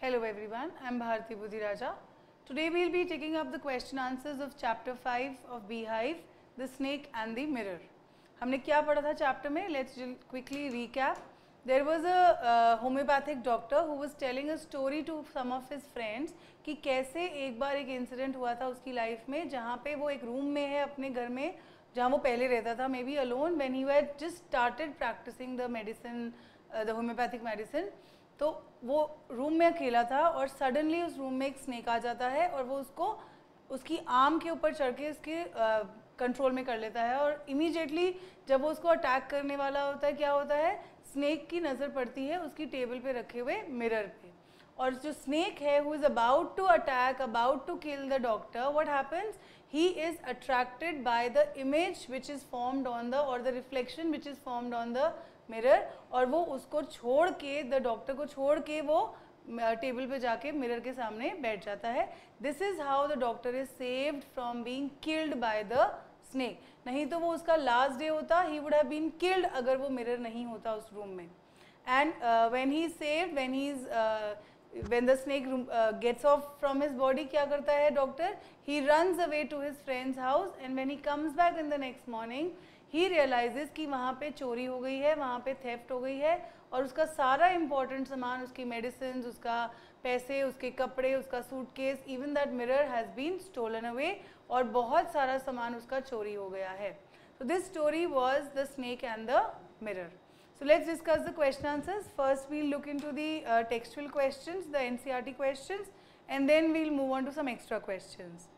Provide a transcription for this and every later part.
Hello everyone, I am Bharti Budhiraja. Today we will be taking up the question answers of chapter 5 of Beehive, the snake and the mirror. हमने क्या पढ़ा था chapter में? Let's quickly recap. There was a homeopathic doctor who was telling a story to some of his friends कि कैसे एक बार एक incident हुआ था उसकी लाइफ में जहाँ पे वो एक रूम में है अपने घर में जहाँ वो पहले रहता था, may be alone, when he had just started practicing the medicine, the homeopathic medicine. तो वो रूम में अकेला था और सडनली उस रूम में एक स्नेक आ जाता है और वो उसको उसकी आर्म के ऊपर चढ़ के उसके कंट्रोल में कर लेता है और इमीडिएटली जब वो उसको अटैक करने वाला होता है क्या होता है, स्नेक की नज़र पड़ती है उसकी टेबल पे रखे हुए मिरर पे और जो स्नेक है who is about to attack, about to kill the doctor, what happens, he is attracted by the image which is formed on the or the reflection which is formed on the mirror और वो उसको छोड़ के the doctor को छोड़ के वो table पे जाके मिरर के सामने बैठ जाता है. This is how the doctor is saved from being killed by the snake. नहीं तो वो उसका लास्ट डे होता, he would have been killed अगर वो मिरर नहीं होता उस रूम में. And when he saved, when he is when the snake gets off from his body, क्या करता है doctor, he runs away to his friend's house and when he comes back in the next morning he realizes कि वहाँ पे चोरी हो गई है, वहाँ पे theft हो गई है और उसका सारा important सामान, उसकी medicines, उसका पैसे, उसके कपड़े, उसका suitcase, even that mirror has been stolen away और बहुत सारा सामान उसका चोरी हो गया है. So this story was the snake and the mirror. So let's discuss the question answers. First we'll look into the textual questions, the NCERT questions, and then we'll move on to some extra questions.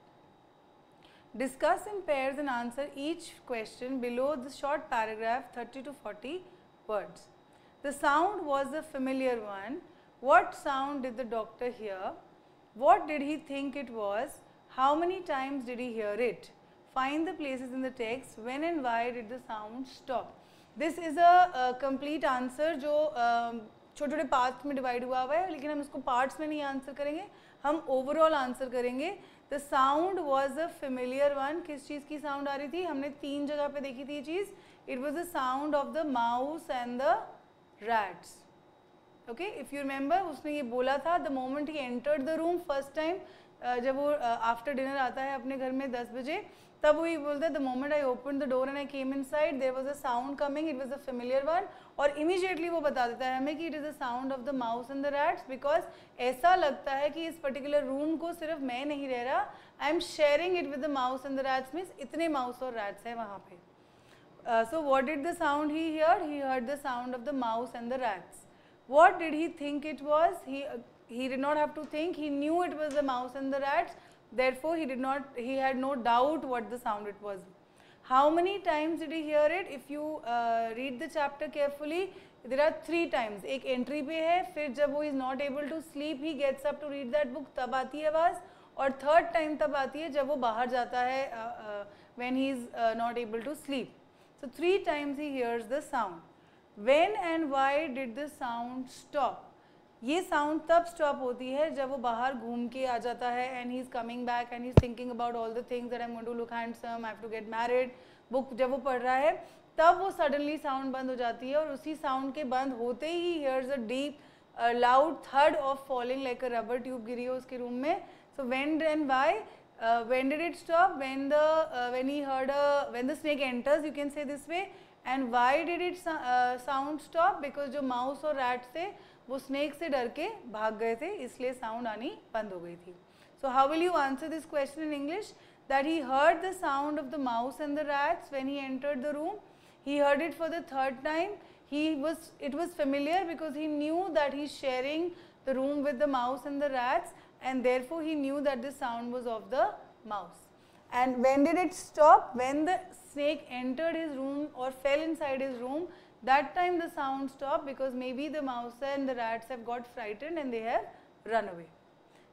Discuss in pairs and answer each question below the short paragraph 30 to 40 words. The sound was a familiar one. What sound did the doctor hear? What did he think it was? How many times did he hear it? Find the places in the text. When and why did the sound stop? This is a complete answer जो छोटे छोटे parts में divide हुआ हुआ है, लेकिन हम इसको पार्ट्स में नहीं आंसर करेंगे, हम ओवरऑल आंसर करेंगे. The sound was a familiar one. किस चीज़ की साउंड आ रही थी? हमने 3 जगह पे देखी थी ये चीज़. It was the sound of the mouse and the rats. Okay, if you remember उसने ये बोला था the moment he entered the room first time, जब वो आफ्टर डिनर आता है अपने घर में 10 बजे, तब वही बोलते हैं the moment I open the door and I came inside there was a sound coming, it was a familiar one. और इमीडिएटली वो बता देता है हमें कि it is the sound of the mouse and the rats, because ऐसा लगता है कि इस पर्टिकुलर रूम को सिर्फ मैं नहीं रह रहा, I am sharing it with the mouse and the rats, means इतने माउस और रैट्स हैं वहाँ पे. So what did the sound he heard the sound of the mouse and the rats. What did he think it was? He did not have to think, he knew it was the mouse and the rats, therefore he had no doubt what the sound it was. How many times did he hear it? If you read the chapter carefully, there are 3 times. एक entry पे है, फिर जब वो is not able to sleep, he gets up to read that book, तब आती है आवाज़, और 3rd time तब आती है जब वो बाहर जाता है when he is not able to sleep. So 3 times he hears the sound. When and why did the sound stop? ये साउंड तब स्टॉप होती है जब वो बाहर घूम के आ जाता है and he is coming back and he is thinking about all the things that I am going to look handsome, I have to get married. Book जब वो पढ़ रहा है तब वो सडनली साउंड बंद हो जाती है और उसी साउंड के बंद होते ही हियर्स अ डीप लाउड थर्ड of falling like a rubber tube गिरी हो उसके रूम में. So when and why, when did it stop? When the snake enters, you can say this way. And why did it sound stop? Because जो mouse और rat थे वो snake से डर के भाग गए थे, इसलिए साउंड आनी बंद हो गई थी. So how will you answer this question in English? That he heard the sound of the mouse and the rats when he entered the room. He heard it for the 3rd time. It was familiar because he knew that he's sharing the room with the mouse and the rats, and therefore he knew that the sound was of the mouse. And when did it stop? When the snake entered his room or fell inside his room, that time the sound stopped because maybe the mouse and the rats have got frightened and they have run away.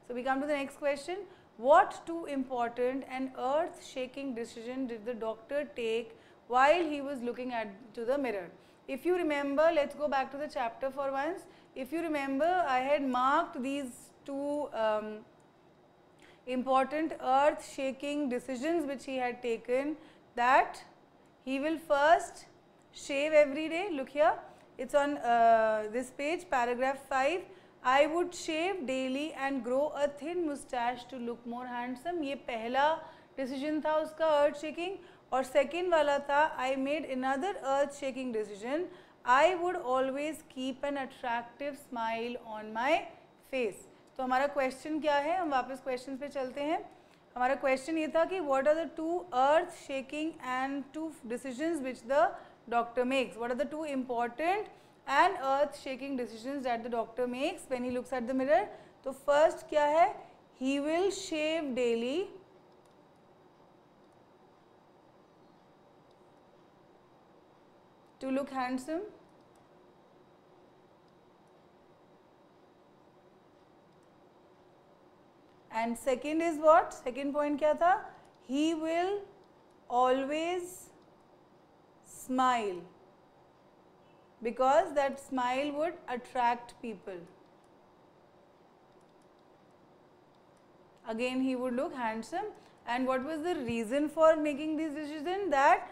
So we come to the next question. What 2 important and earth-shaking decision did the doctor take while he was looking to the mirror? If you remember, let's go back to the chapter for once. If you remember, I had marked these 2 important earth-shaking decisions which he had taken, that he will first shave every day. Look here, it's on this page, paragraph 5. I would shave daily and grow a thin mustache to look more handsome. ये पहला decision था उसका अर्थ shaking. और second वाला था I made another earth shaking decision. I would always keep an attractive smile on my face. तो हमारा question क्या है, हम वापस क्वेश्चन पे चलते हैं. हमारा क्वेश्चन ये था कि what are the two earth shaking and two decisions which the doctor makes. What are the two important and earth shaking decisions that the doctor makes when he looks at the mirror. तो first क्या है, he will shave daily to look handsome. And second is what? Second point क्या था? He will always smile because that smile would attract people. Again he would look handsome. And what was the reason for making this decision? That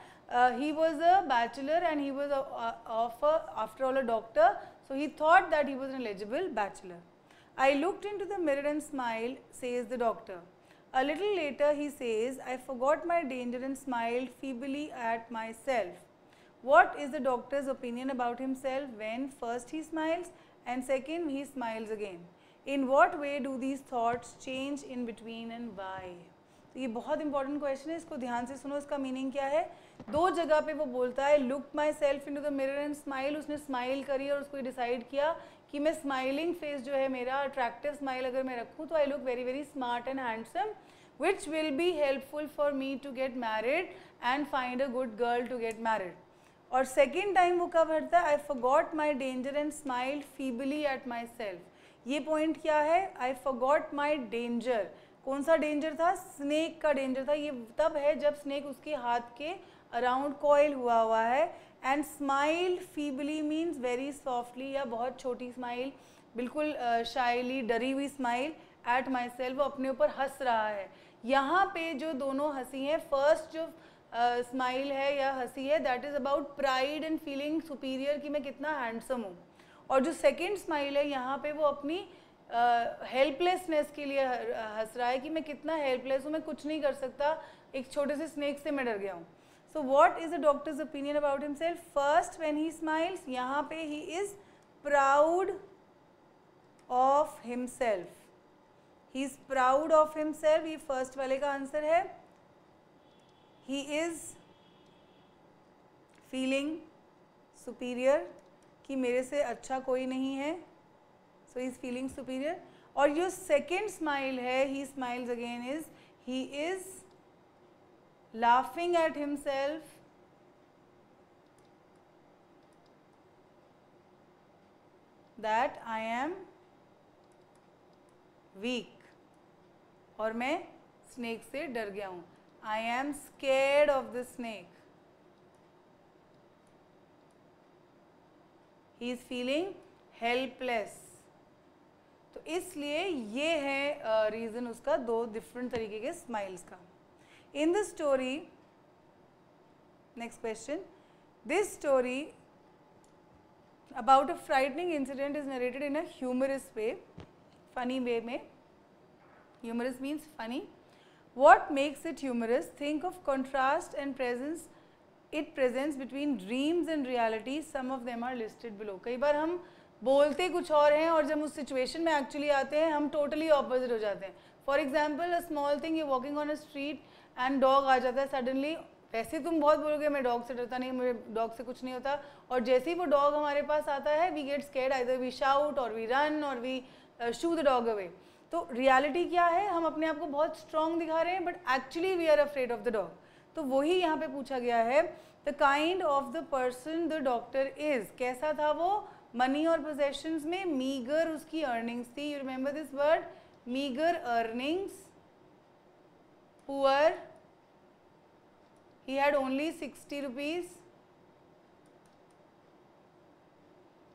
he was a bachelor and he was after all a doctor, so he thought that he was an eligible bachelor. I looked into the mirror and smiled, says the doctor. A little later he says, I forgot my danger and smiled feebly at myself. What is the doctor's opinion about himself when first he smiles and second he smiles again? In what way do these thoughts change in between and why? तो ये बहुत important question है, इसको ध्यान से सुनो. इसका meaning क्या है? दो जगह पे वो बोलता है look my self into the mirror and smile. उसने स्माइल करी और उसको डिसाइड किया कि मैं स्माइलिंग फेस जो है मेरा अट्रैक्टिव स्माइल अगर मैं रखूँ तो I look very very smart and handsome, which will be helpful for me to get married and find a good girl to get married. और सेकेंड टाइम वो कब हटता है? I forgot my danger and smiled feebly at myself. ये point क्या है? I forgot my danger. कौन सा डेंजर था? स्नेक का डेंजर था. ये तब है जब स्नेक उसके हाथ के अराउंड कॉइल हुआ है. And smile feebly means very softly या बहुत छोटी स्माइल, बिल्कुल शाइली डरी हुई स्माइल. एट माई सेल्फ, वो अपने ऊपर हंस रहा है. यहाँ पे जो दोनों हंसी हैं, फर्स्ट जो स्माइल है या हंसी है that is about pride and feeling superior कि मैं कितना हैंडसम हूँ. और जो सेकेंड स्माइल है यहाँ पे वो अपनी हेल्पलेसनेस के लिए हंस रहा है कि मैं कितना हेल्पलेस हूँ, मैं कुछ नहीं कर सकता, एक छोटे से स्नेक से मैं डर गया हूँ. So what is the doctors opinion about himself? First when he smiles, यहाँ पे he is proud of himself. He is proud of himself. ये फर्स्ट वाले का आंसर है. ही इज़ फीलिंग सुपीरियर कि मेरे से अच्छा कोई नहीं है, सो ही इज़ फीलिंग सुपीरियर. और जो सेकेंड स्माइल है, ही smiles again, is he is laughing at himself that I am weak और मैं स्नेक से डर गया हूँ. I am scared of the snake. He is feeling helpless. तो इसलिए ये है रीज़न उसका दो डिफरेंट तरीके के स्माइल्स का. In the story, next question, this story about a frightening incident is narrated in a humorous way, funny way में. Humorous means funny. What makes it humorous? Think of contrast and presence it presents between dreams and reality. Some of them are listed below. कई बार हम बोलते कुछ और हैं और जब उस सिचुएशन में एक्चुअली आते हैं हम टोटली ऑपोजिट हो जाते हैं. For example a small thing, you walking on a street and dog आ जाता है सडनली. वैसे तुम बहुत बोलोगे मैं डॉग से डरता नहीं, मेरे डॉग से कुछ नहीं होता, और जैसे ही वो डॉग हमारे पास आता है we get scared, either we shout और वी रन और we shoo the dog away. तो रियलिटी क्या है? हम अपने आप को बहुत स्ट्रॉन्ग दिखा रहे हैं but actually we are afraid of the dog. तो वही यहाँ पे पूछा गया है. The kind of the person the doctor is. कैसा था वो? मनी और पोजेशंस में मीगर उसकी अर्निंग्स थी. You remember this word, meagre earnings. Poor, he had only 60 rupees.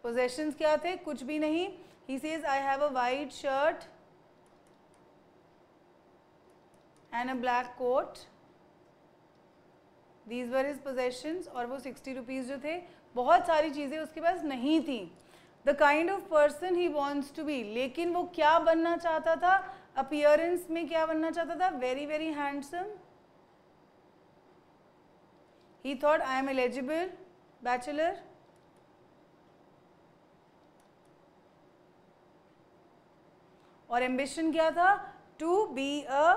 possessions क्या थे? कुछ भी नहीं. he says I have a white shirt and a black coat. these were his possessions. और वो 60 rupees जो थे, बहुत सारी चीज़ें उसके पास नहीं थी. The kind of person he wants to be, लेकिन वो क्या बनना चाहता था, अपीयरेंस में क्या बनना चाहता था, very very handsome. He thought I am eligible bachelor. और एम्बिशन क्या था, to be a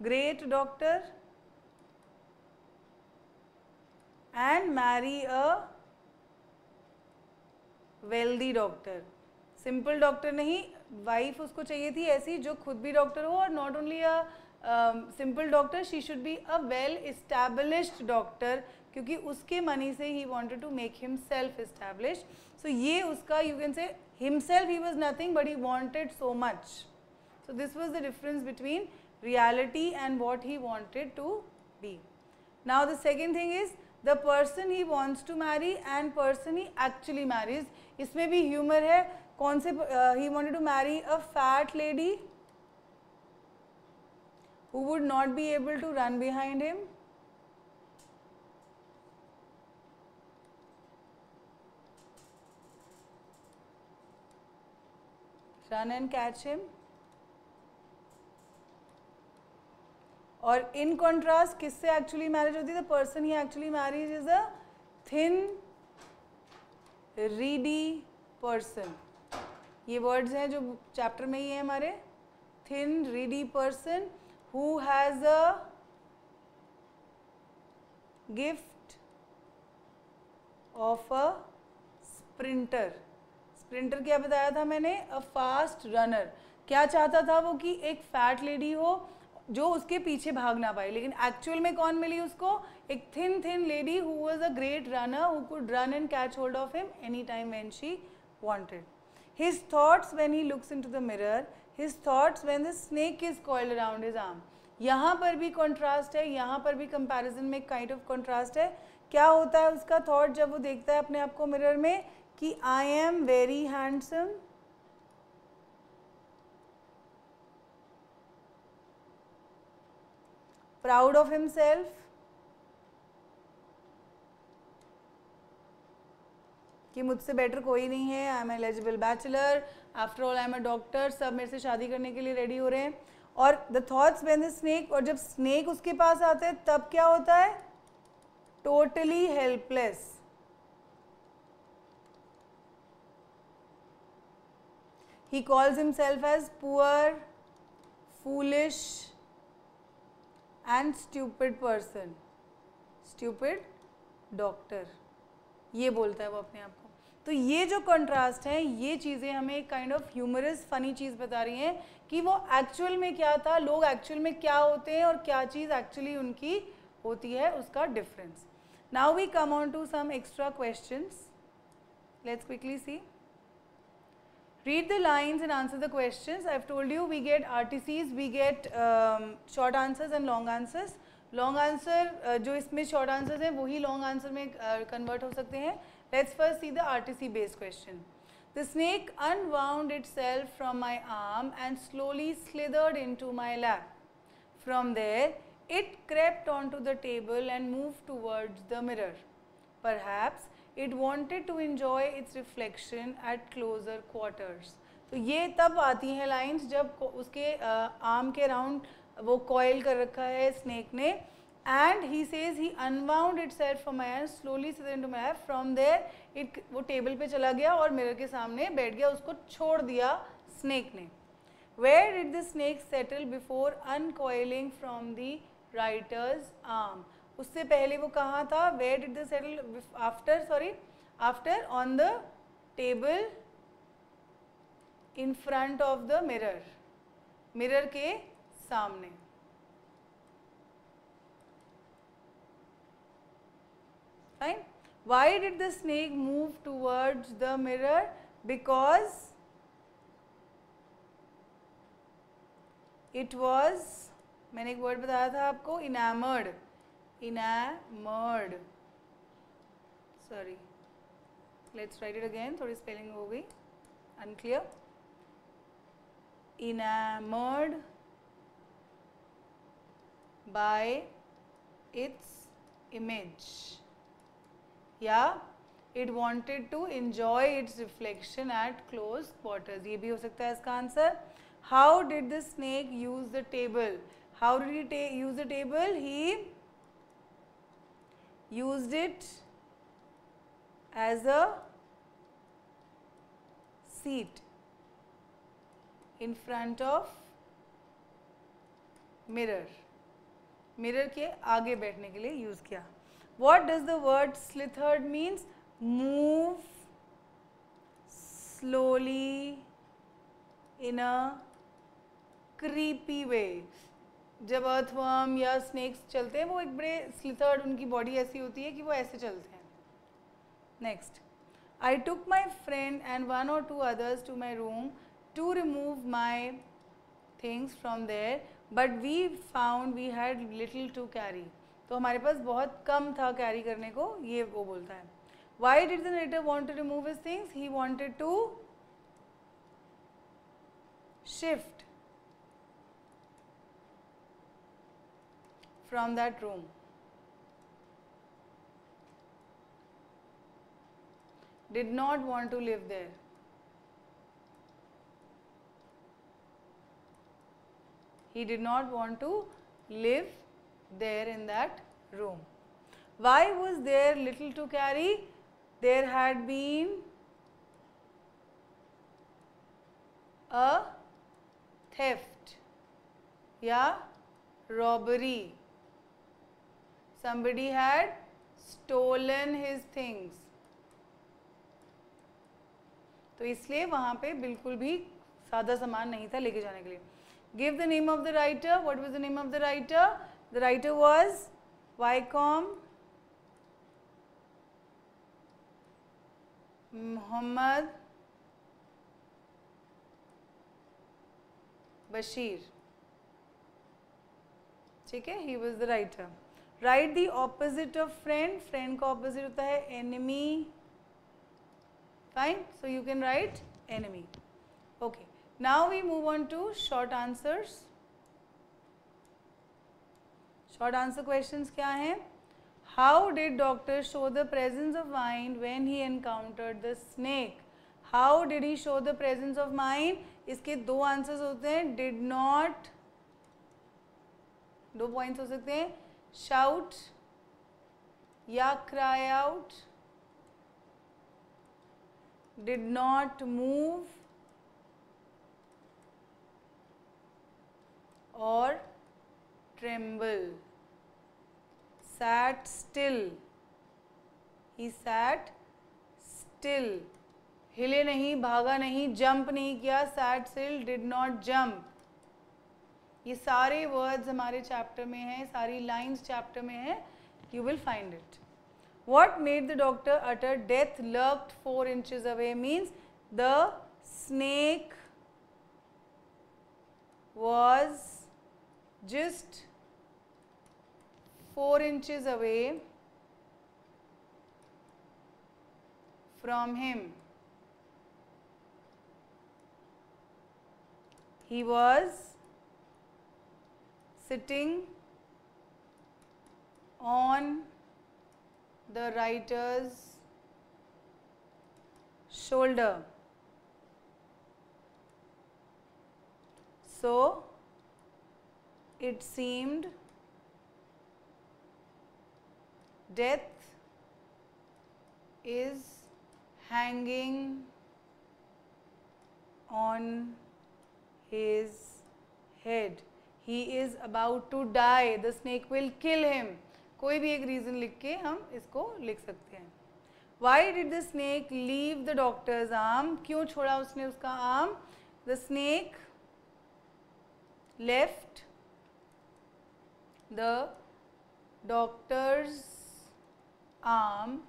great doctor and marry a wealthy doctor. Simple doctor नहीं, वाइफ उसको चाहिए थी ऐसी जो खुद भी डॉक्टर हो, और not only a simple doctor, she should be a well established doctor, क्योंकि उसके मनी से ही wanted to make himself established. So ये उसका, you can say himself he was nothing but he wanted so much. So this was the difference between reality and what he wanted to be. Now the second thing is the person he wants to marry and person he actually marries. इसमें भी humor है. कौन से he wanted to marry a fat lady who would not be able to run behind him. Run and catch him. और in contrast किससे actually marriage होती है, the person he actually marriage is a thin Reedy person. ये words हैं जो chapter में ही है हमारे. Thin Reedy person who has a gift of a sprinter. Sprinter क्या बताया था मैंने, अ फास्ट रनर. क्या चाहता था वो कि एक फैट लेडी हो जो उसके पीछे भाग ना पाए, लेकिन एक्चुअल में कौन मिली उसको, एक thin lady who was a great runner who could run and catch hold of him any time when she wanted. His thoughts when he looks into the mirror, his thoughts when the snake is coiled around his arm. यहाँ पर भी contrast है, यहाँ पर भी comparison में kind of contrast है. क्या होता है उसका थॉट जब वो देखता है अपने आप को मिरर में कि I am very handsome, proud of himself, कि मुझसे बेटर कोई नहीं है, आई am eligible bachelor, after all I am a doctor, सब मेरे से शादी करने के लिए रेडी हो रहे हैं. और the thoughts when the snake, और जब स्नेक उसके पास आता है तब क्या होता है, totally helpless. He calls himself as poor, foolish and stupid person, stupid doctor, ये बोलता है वो अपने आप को. तो ये जो कंट्रास्ट है, ये चीज़ें हमें एक काइंड ऑफ ह्यूमरस फनी चीज़ बता रही हैं कि वो एक्चुअल में क्या था, लोग एक्चुअल में क्या होते हैं और क्या चीज़ एक्चुअली उनकी होती है, उसका difference. Now we come on to some extra questions. Let's quickly see. Read the lines and answer the questions. I've told you we get RTCs, we get short answers and long answers. Long answer जो इसमें short answers हैं वही long answer में convert हो सकते हैं. Let's first see the RTC based question. The snake unwound itself from my arm and slowly slithered into my lap. From there, it crept onto the table and moved towards the mirror. Perhaps it wanted to enjoy its reflection at closer quarters. तो ये तब आती हैं lines जब उसके arm के round वो coil कर रखा है स्नेक ने. And he says he unwound itself from my hand, slowly sit into my hand. From there it, वो टेबल पे चला गया और मिरर के सामने बैठ गया, उसको छोड़ दिया स्नेक ने. Where did the snake settle before uncoiling from the writer's arm. उससे पहले वो कहाँ था, where did the settle, after, sorry, after on the table in front of the mirror, mirror के सामने. Fine. Why did the snake move towards the mirror, because it was, मैंने एक word बताया था आपको, enamoured. enamored, sorry, let's write it again, थोड़ी spelling हो गई unclear. Enamored by its image, yeah, It wanted to enjoy its reflection at close quarters. ये भी हो सकता है इसका answer. How did the snake use the table? How did he use the table? He used it as a seat in front of mirror. Mirror के आगे बैठने के लिए यूज किया. What does the word slithered means? Move slowly in a creepy way. जब earthworm या snacks चलते हैं वो एक बड़े स्लिथर्ड, उनकी बॉडी ऐसी होती है कि वो ऐसे चलते हैं. Next. I took my friend and 1 or 2 others to my room to remove my things from there, but we found we had little to carry. तो हमारे पास बहुत कम था कैरी करने को, ये वो बोलता है. Why did the narrator want to remove his things? He wanted to shift from that room. Did not want to live there. He did not want to live there in that room. Why was there little to carry? There had been a theft, yeah, robbery. Somebody had stolen his things. तो इसलिए वहाँ पे बिल्कुल भी सादा सामान नहीं था लेके जाने के लिए. Give the name of the writer. What was the name of the writer? The writer was Wycombe Muhammad Bashir. ठीक है, he was the writer. Write the opposite of friend. Friend का opposite होता है enemy. Fine. So you can write enemy. Okay. Now we move on to short answers. Short answer questions क्या हैं? How did doctor show the presence of mind when he encountered the snake? How did he show the presence of mind? इसके दो answers होते हैं. Did not, दो points हो सकते हैं. Shout या cry out. Did not move or tremble. Sat still. He sat still. हिले नहीं, भागा नहीं, jump नहीं किया. Sat still, did not jump. ये सारे words हमारे chapter में हैं, सारी lines chapter में हैं. You will find it. What made the doctor utter death lurked 4 inches away means the snake was just 4 inches away from him. He was sitting on the writer's shoulder. So it seemed death is hanging on his head. He is about to die. The snake will kill him. कोई भी एक reason लिख के हम इसको लिख सकते हैं. Why did the snake leave the doctor's arm? क्यों छोड़ा उसने उसका arm? The snake left the doctor's arm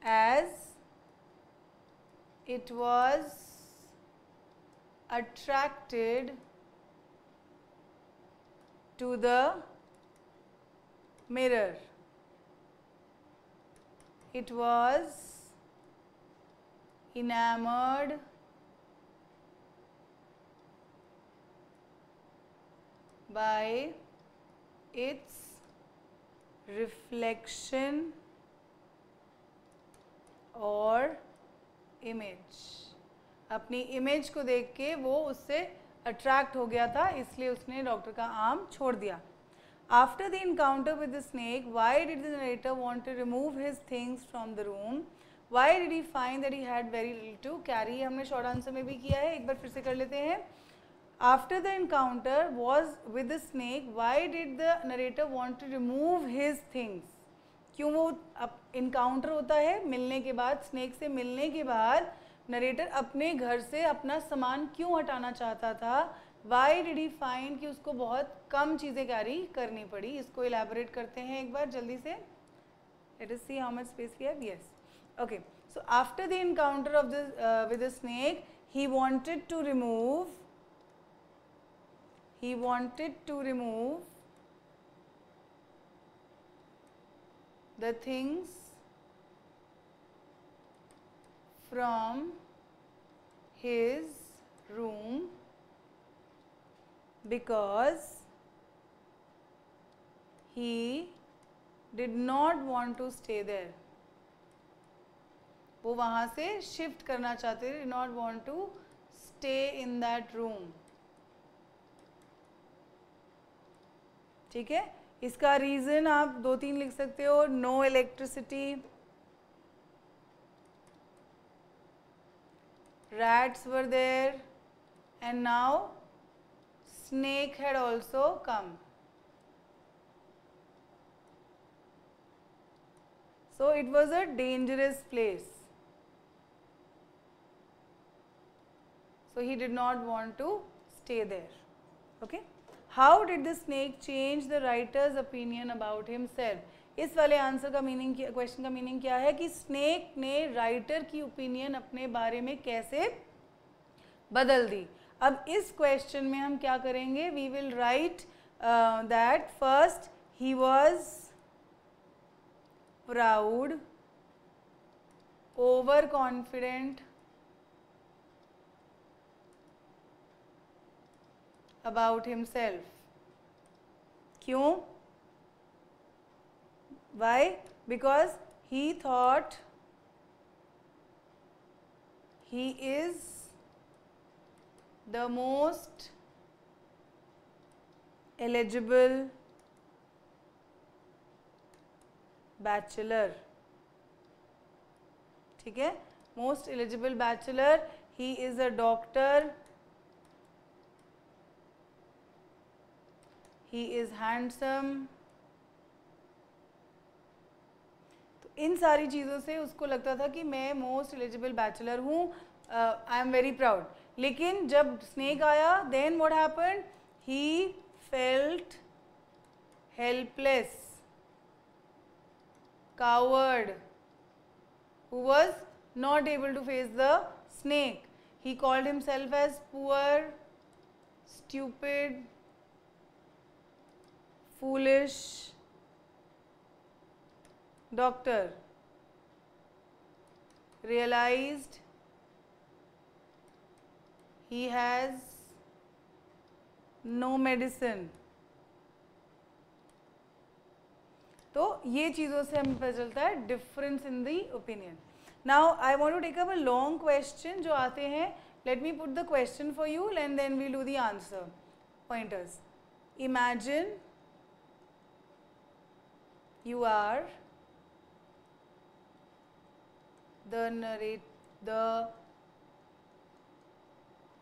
as it was attracted to the mirror. It was enamored by its reflection और इमेज, अपनी इमेज को देख के वो उससे अट्रैक्ट हो गया था, इसलिए उसने डॉक्टर का आर्म छोड़ दिया. After the encounter with the snake, why did the narrator want to remove his things from the room? Why did he find that he had very little to carry? हमने short answer में भी किया है, एक बार फिर से कर लेते हैं. After the encounter was with the snake, why did the narrator want to remove his things? क्यों वो अब इनकाउंटर होता है मिलने के बाद, स्नेक से मिलने के बाद नरेटर अपने घर से अपना सामान क्यों हटाना चाहता था? वाई डिड ही फाइंड कि उसको बहुत कम चीज़ें कैरी करनी पड़ी. इसको इलेबोरेट करते हैं एक बार जल्दी से. Let us see how much space we have. Yes, okay. So after the encounter of the with the snake, he wanted to remove the things from his room because he did not want to stay there. वो वहाँ से shift करना चाहते थे, did not want to stay in that room. ठीक है, इसका reason आप 2-3 लिख सकते हो. No electricity, rats were there, and now snake had also come. So it was a dangerous place. So he did not want to stay there. Okay. How did the snake change the writer's opinion about himself? इस वाले answer का meaning, question का meaning क्या है कि snake ने writer की opinion अपने बारे में कैसे बदल दी. अब इस क्वेश्चन में हम क्या करेंगे? We will write that first he was proud, over confident about himself. क्यों? Why? Because he thought he is the most eligible bachelor. ठीक है, most eligible bachelor. He is a doctor. He is handsome. तो इन सारी चीज़ों से उसको लगता था कि मैं मोस्ट एलिजिबल बैचलर हूँ, आई एम वेरी प्राउड. लेकिन जब स्नेक आया, then what happened? He felt helpless, coward, who was not able to face the snake. He called himself as poor, stupid, foolish doctor. Realized he has no medicine. तो ये चीज़ों से हमें पता चलता है difference in the opinion. Now I want to take up a long question जो आते हैं. Let me put the question for you and then we do the answer pointers. Imagine you are the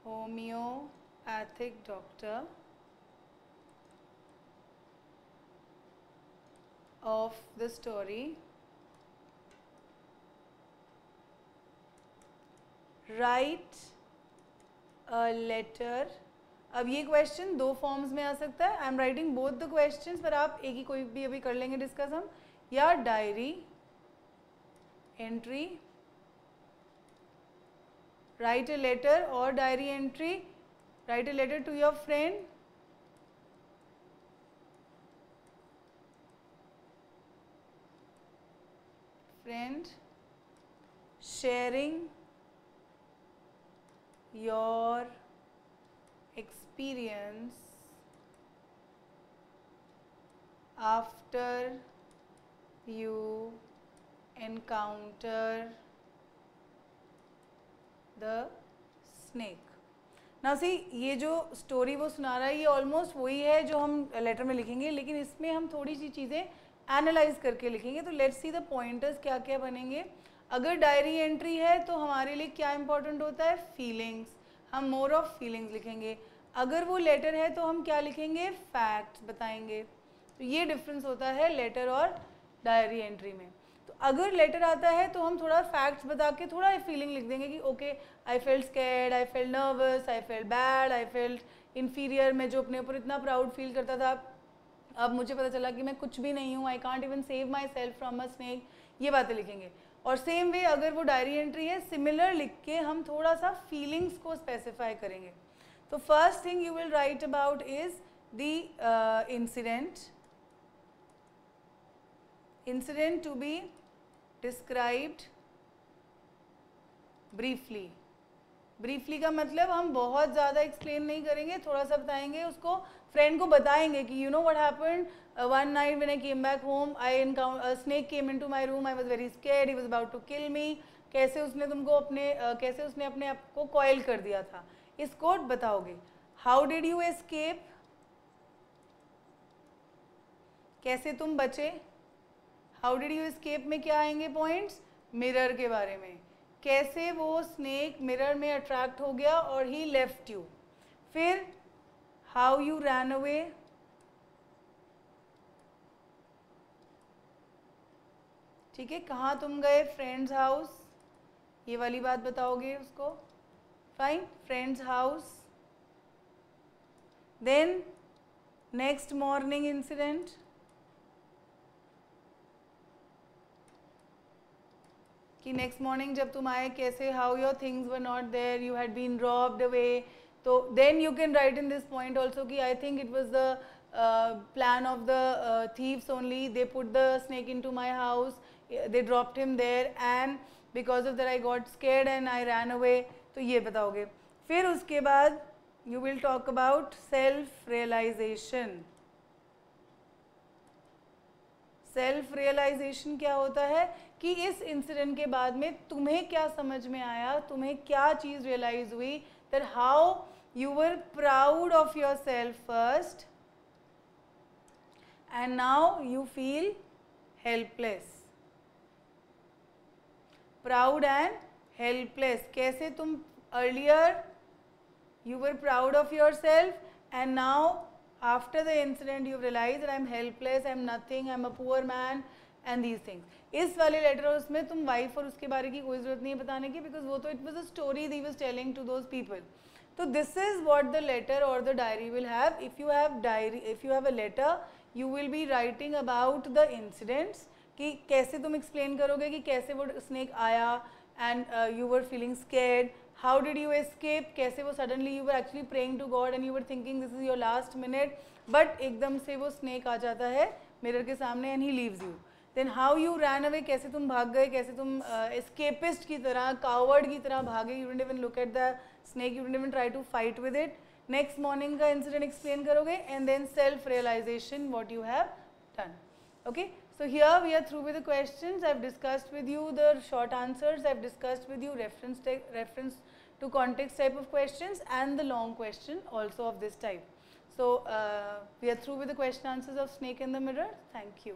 homeopathic doctor of the story. Write a letter. अब ये question दो forms में आ सकता है. I am writing both the questions, पर आप एक ही कोई भी अभी कर लेंगे डिस्कस हम. या diary entry, write a letter और diary entry. Write a letter to your friend, sharing your experience after you encounter the snake. Now see, ये जो स्टोरी वो सुना रहा है ये ऑलमोस्ट वही है जो हम लेटर में लिखेंगे, लेकिन इसमें हम थोड़ी सी चीज़ें एनालाइज करके लिखेंगे. तो लेट्स सी द पॉइंटर्स क्या क्या बनेंगे. अगर डायरी एंट्री है तो हमारे लिए क्या इंपॉर्टेंट होता है, फीलिंग्स. हम मोर ऑफ फीलिंग्स लिखेंगे. अगर वो लेटर है तो हम क्या लिखेंगे, फैक्ट्स बताएंगे. तो ये डिफरेंस होता है लेटर और डायरी एंट्री में. तो अगर लेटर आता है तो हम थोड़ा फैक्ट्स बता के थोड़ा फीलिंग लिख देंगे कि okay I felt scared, I felt nervous, I felt bad, I felt inferior. मैं जो अपने ऊपर इतना प्राउड फील करता था, अब मुझे पता चला कि मैं कुछ भी नहीं हूँ. I can't even save my self from a snake. ये बातें लिखेंगे. और सेम वे अगर वो डायरी एंट्री है, सिमिलर लिख के हम थोड़ा सा फीलिंग्स को स्पेसिफाई करेंगे. तो first thing you will write about is the incident to be described briefly. briefly का मतलब हम बहुत ज़्यादा एक्सप्लेन नहीं करेंगे, थोड़ा सा बताएंगे, उसको फ्रेंड को बताएंगे कि you know what happened one night when I came back home, I encounter a snake came into my room, I was very scared, he was about to kill me. कैसे उसने तुमको अपने कैसे उसने अपने आप को कॉइल कर दिया था, इसको बताओगे. हाउ डिड यू एस्केप, कैसे तुम बचे. हाउ डिड यू एस्केप में क्या आएंगे पॉइंट्स, मिरर के बारे में. कैसे वो स्नेक मिरर में अट्रैक्ट हो गया और ही लेफ्ट यू. फिर हाउ यू रैन अवे, ठीक है, कहाँ तुम गए, फ्रेंड्स हाउस, ये वाली बात बताओगे उसको. Fine, friends house. Then next morning incident, कि नेक्स्ट मॉर्निंग जब तुम आए कैसे, how your things were not there, you had been robbed away. तो then you can write in this point also कि I think it was the plan of the thieves only, they put the snake into my house, they dropped him there and because of that I got scared and I rain away. तो ये बताओगे. फिर उसके बाद you will talk about self realization. Self realization क्या होता है कि इस इंसिडेंट के बाद में तुम्हें क्या समझ में आया, तुम्हें क्या चीज़ रियलाइज हुई, that how you were proud of your self first and now you feel helpless. Proud and helpless. कैसे तुम earlier you were proud of yourself and now after the incident you realize that I'm helpless, I'm nothing, I'm a poor man and these things. इस वाले letter उसमें तुम wife और उसके बारे की कोई ज़रूरत नहीं है बताने की, बिकॉज वो तो it was a story the was telling to those people. तो this is what the letter और the diary will have. If you have a letter you will be writing about the incidents, कि कैसे तुम explain करोगे कि कैसे वो snake आया and you were feeling scared. How did you escape, कैसे वो suddenly you were actually praying to God and you were thinking this is your last minute, but एकदम से वो snake आ जाता है मिरर के सामने and he leaves you. Then how you ran away, कैसे तुम भाग गए, कैसे तुम escapist की तरह, coward की तरह भागे, you didn't even look at the snake, you didn't even try to fight with it. Next morning का incident explain करोगे and then self realization what you have done. Okay. So here we are through with the questions. I've discussed with you the short answers. I've discussed with you reference to context type of questions and the long question also of this type. So we are through with the question answers of Snake in the Mirror. Thank you.